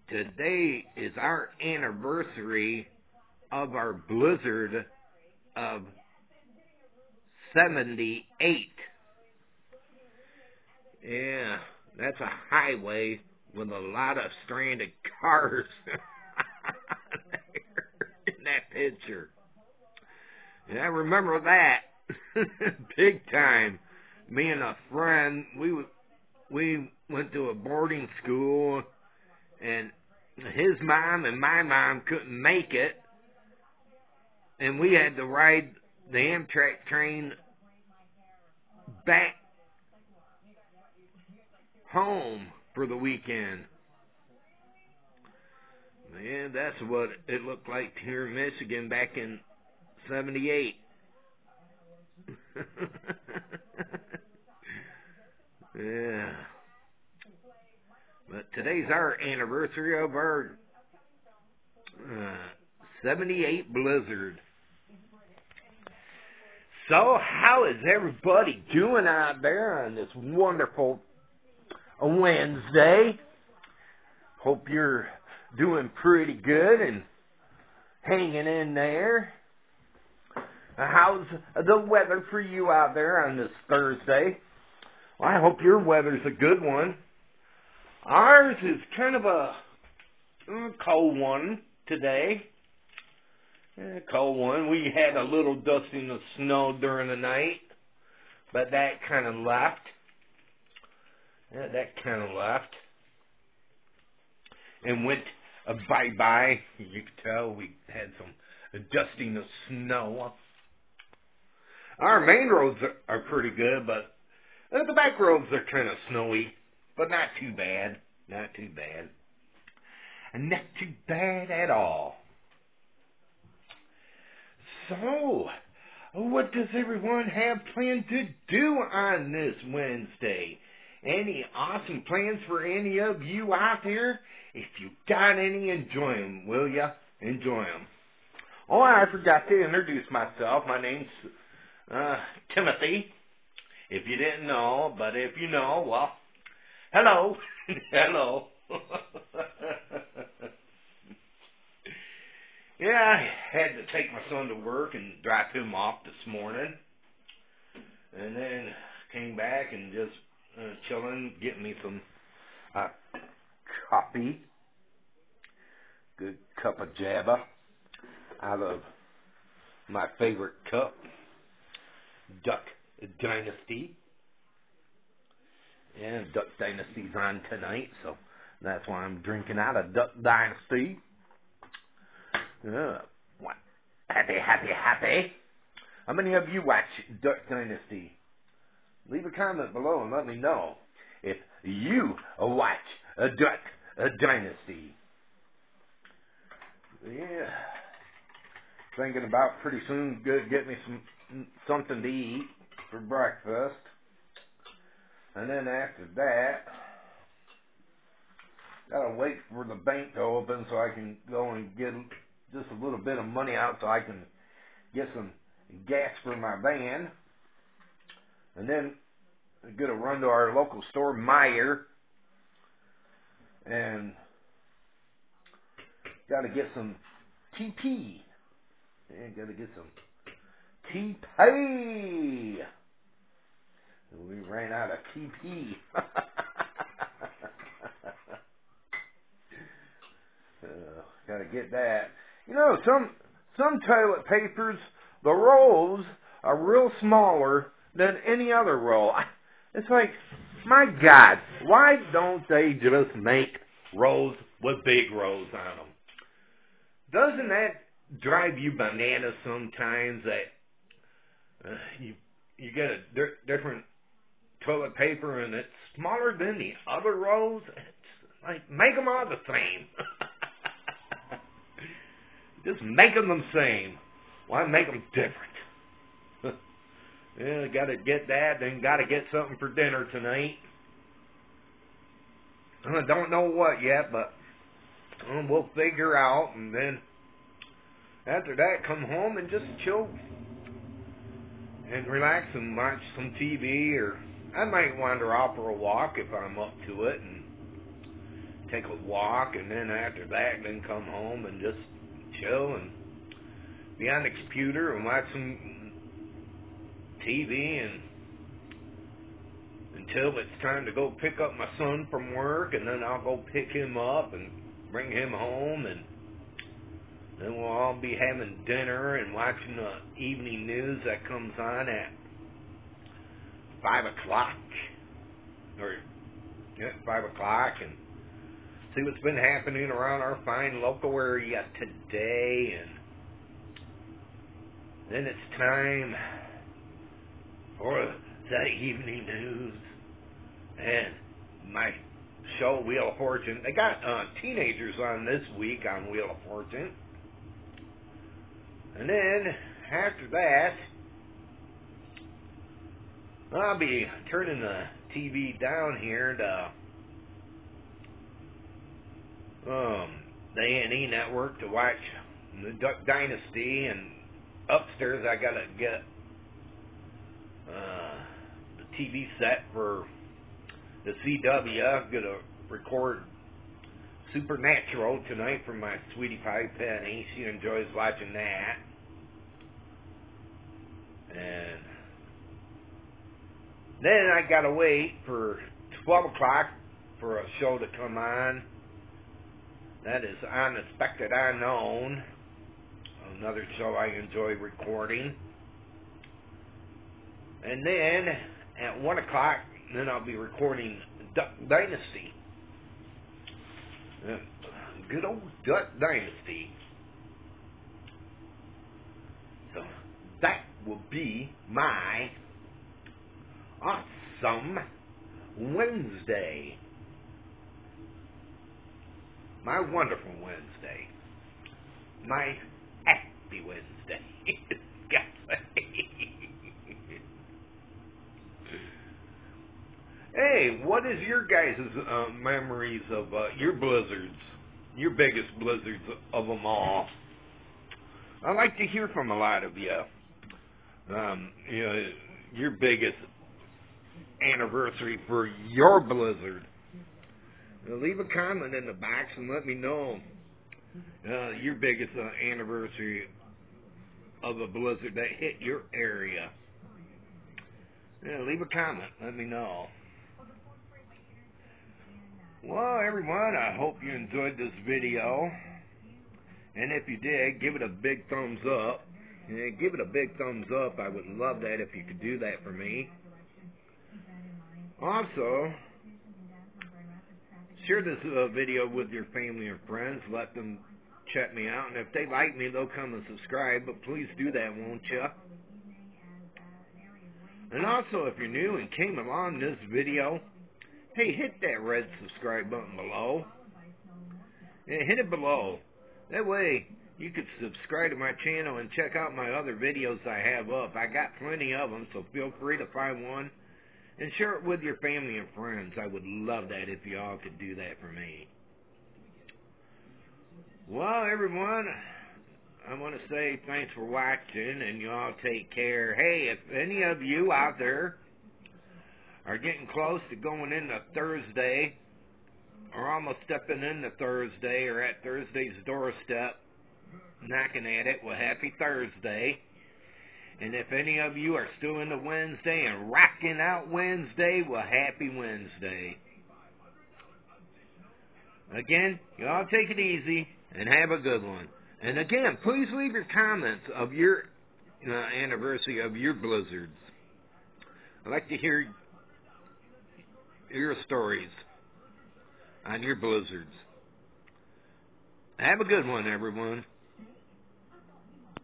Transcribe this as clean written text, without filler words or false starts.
Today is our anniversary of our blizzard of 78. Yeah, that's a highway with a lot of stranded cars in that picture. Yeah, I remember that big time. Me and a friend, we went to a boarding school, and his mom and my mom couldn't make it, and we had to ride the Amtrak train back home for the weekend. Man, that's what it looked like here in Michigan back in 78. Yeah. But today's our anniversary of our 78 blizzard. So, how is everybody doing out there on this wonderful Wednesday? Hope you're doing pretty good and hanging in there. How's the weather for you out there on this Thursday? Well, I hope your weather's a good one. Ours is kind of a cold one today. Cold one. We had a little dusting of snow during the night, but that kind of left. And went bye-bye. You could tell we had some dusting of snow. Our main roads are pretty good, but the back roads are kind of snowy, but not too bad. Not too bad. And not too bad at all. So, what does everyone have planned to do on this Wednesday? Any awesome plans for any of you out there? If you got any, enjoy them, will ya? Enjoy them. Oh, I forgot to introduce myself. My name's Timothy. If you didn't know, but if you know, well, hello. Hello. Yeah, I had to take my son to work and drop him off this morning. And then came back and just chilling, getting me some coffee. Good cup of Java out of my favorite cup, Duck Dynasty. Yeah, Duck Dynasty's on tonight, so that's why I'm drinking out of Duck Dynasty. What? Happy. How many of you watch Duck Dynasty? Leave a comment below and let me know if you watch Duck Dynasty. Yeah. Thinking about pretty soon get me something to eat for breakfast. And then after that, gotta wait for the bank to open so I can go and get just a little bit of money out so I can get some gas for my van. And then I'm gonna run to our local store, Meijer, and gotta get some TP. Yeah, gotta get some TP. We ran out of TP. Gotta get that. You know, some toilet papers, the rolls are real smaller than any other roll. It's like, my God, why don't they just make rolls with big rolls on them? Doesn't that drive you bananas sometimes that you get a different toilet paper and it's smaller than the other rolls? It's like, make them all the same. Just make them the same. Why make them different? Yeah, got to get that, then got to get something for dinner tonight. I don't know what yet, but we'll figure out, and then after that, come home and just chill and relax and watch some TV, or I might wander off for a walk if I'm up to it and take a walk, and then after that, then come home and just chill and be on the computer and watch some TV and until it's time to go pick up my son from work, and then I'll go pick him up and bring him home, and then we'll all be having dinner and watching the evening news that comes on at 5 o'clock, or 5 o'clock, and see what's been happening around our fine local area today. And then it's time for the evening news and my show, Wheel of Fortune. They got teenagers on this week on Wheel of Fortune. And then, after that, I'll be turning the TV down here to the A&E network to watch the Duck Dynasty, and upstairs I gotta get the TV set for the CW. I'm gonna record Supernatural tonight for my sweetie pie Penny. She enjoys watching that. And then I gotta wait for 12 o'clock for a show to come on. That is Unexpected Unknown, another show I enjoy recording. And then at 1 o'clock, then I'll be recording Duck Dynasty. Good old Duck Dynasty. So that will be my awesome Wednesday. My wonderful Wednesday. My happy Wednesday. Hey, what is your guys' memories of your blizzards? Your biggest blizzards of them all? I'd like to hear from a lot of you. Your biggest anniversary for your blizzard. Leave a comment in the box and let me know your biggest anniversary of a blizzard that hit your area. Leave a comment. Let me know. Well, everyone, I hope you enjoyed this video. And if you did, give it a big thumbs up. And give it a big thumbs up. I would love that if you could do that for me. Also, share this video with your family and friends. Let them check me out. And if they like me, they'll come and subscribe. But please do that, won't you? And also, if you're new and came along this video, hey, hit that red subscribe button below. Yeah, hit it below. That way, you can subscribe to my channel and check out my other videos I have up. I got plenty of them, so feel free to find one and share it with your family and friends. I would love that if you all could do that for me. Well, everyone, I want to say thanks for watching, and you all take care. Hey, if any of you out there are getting close to going into Thursday, or almost stepping into Thursday, or at Thursday's doorstep, knocking at it, well, happy Thursday. And if any of you are still into Wednesday and rocking out Wednesday, well, happy Wednesday. Again, you all take it easy and have a good one. And again, please leave your comments of your anniversary of your blizzards. I'd like to hear your stories on your blizzards. Have a good one, everyone.